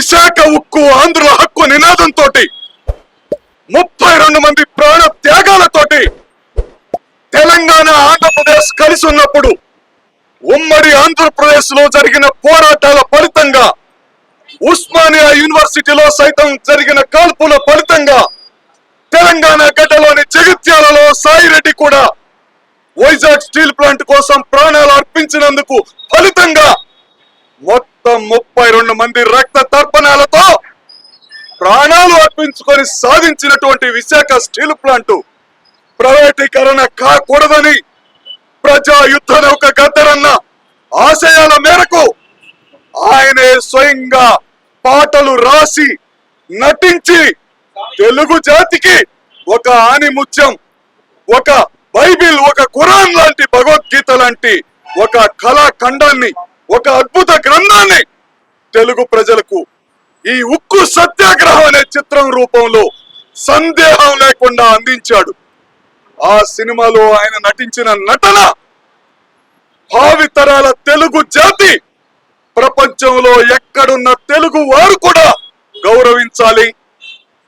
విశాఖ ఉక్కు ఆంధ్రుల హక్కు నినాదంతో 32 మంది ప్రాణ త్యాగాలతోటి తెలంగాణ ఆంధ్రప్రదేశ్ కలిసి ఉన్నప్పుడు ఉమ్మడి ఆంధ్రప్రదేశ్ లో జరిగిన పోరాటాల ఫలితంగా ఉస్మానియా యూనివర్సిటీలో సైతం జరిగిన కాల్పుల ఫలితంగా తెలంగాణ గడ్డలోని జగిత్యాలలో సాయిరెడ్డి కూడా వైజాగ్ స్టీల్ ప్లాంట్ కోసం ప్రాణాలు అర్పించినందుకు ఫలితంగా మొత్తం 32 మంది రక్త తర్పణాలతో ప్రాణాలు అర్పించుకొని సాధించినటువంటి విశాఖ స్టీల్ ప్లాంట్ ప్రైవేటీకరణ కాకూడదని ప్రజా యుద్ధ నౌక గద్దరన్న ఆశయాల మేరకు ఆయనే స్వయంగా పాటలు రాసి నటించి తెలుగు జాతికి ఒక ఆణిముత్యం, ఒక బైబిల్, ఒక ఖురాన్ లాంటి భగవద్గీత లాంటి ఒక కళాఖండాన్ని, ఒక అద్భుత గ్రంథాన్ని తెలుగు ప్రజలకు ఈ ఉక్కు సత్యాగ్రహం అనే చిత్రం రూపంలో సందేహం లేకుండా అందించాడు. ఆ సినిమాలో ఆయన నటించిన నటన భావితరాల తెలుగు జాతి, ప్రపంచంలో ఎక్కడున్న తెలుగు వారు కూడా గౌరవించాలి.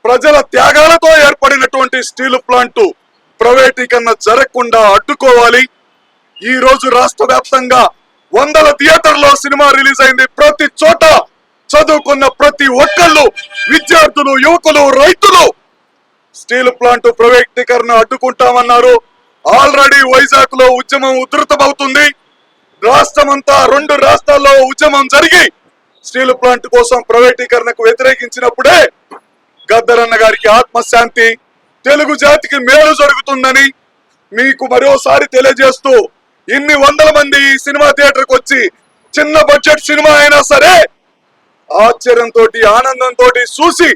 ప్రజల త్యాగాలతో ఏర్పడినటువంటి స్టీల్ ప్లాంట్ ప్రైవేటీకరణ జరగకుండా అడ్డుకోవాలి. ఈ రోజు రాష్ట్ర వ్యాప్తంగా 100 థియేటర్లో సినిమా రిలీజ్ అయింది. ప్రతి చోట చదువుకున్న ప్రతి ఒక్కళ్ళు, విద్యార్థులు, యువకులు, రైతులు స్టీల్ ప్లాంట్ ప్రైవేటీకరణ అడ్డుకుంటామన్నారు. ఆల్రెడీ వైజాగ్ లో ఉద్యమం ఉధృతమవుతుంది. రాష్ట్రమంతా 2 రాష్ట్రాల్లో ఉద్యమం జరిగి స్టీల్ ప్లాంట్ కోసం ప్రైవేటీకరణకు వ్యతిరేకించినప్పుడే గద్దరన్న గారికి ఆత్మశాంతి, తెలుగు జాతికి మేలు జరుగుతుందని మీకు మరోసారి తెలియజేస్తూ, ఇన్ని 100 మంది ఈ సినిమా థియేటర్కి వచ్చి చిన్న బడ్జెట్ సినిమా అయినా సరే ఆశ్చర్యంతో, ఆనందంతో చూసి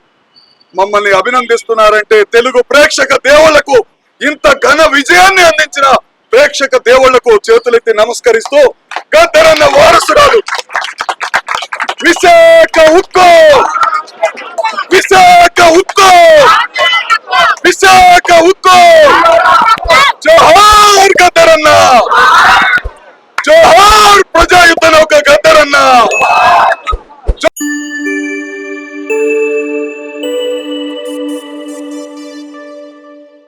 మమ్మల్ని అభినందిస్తున్నారంటే తెలుగు ప్రేక్షక దేవుళ్లకు, ఇంత ఘన విజయాన్ని అందించిన ప్రేక్షక దేవుళ్లకు చేతులెత్తి నమస్కరిస్తూ, గద్దరన్న వారసురాలు విశాఖ ఉక్కు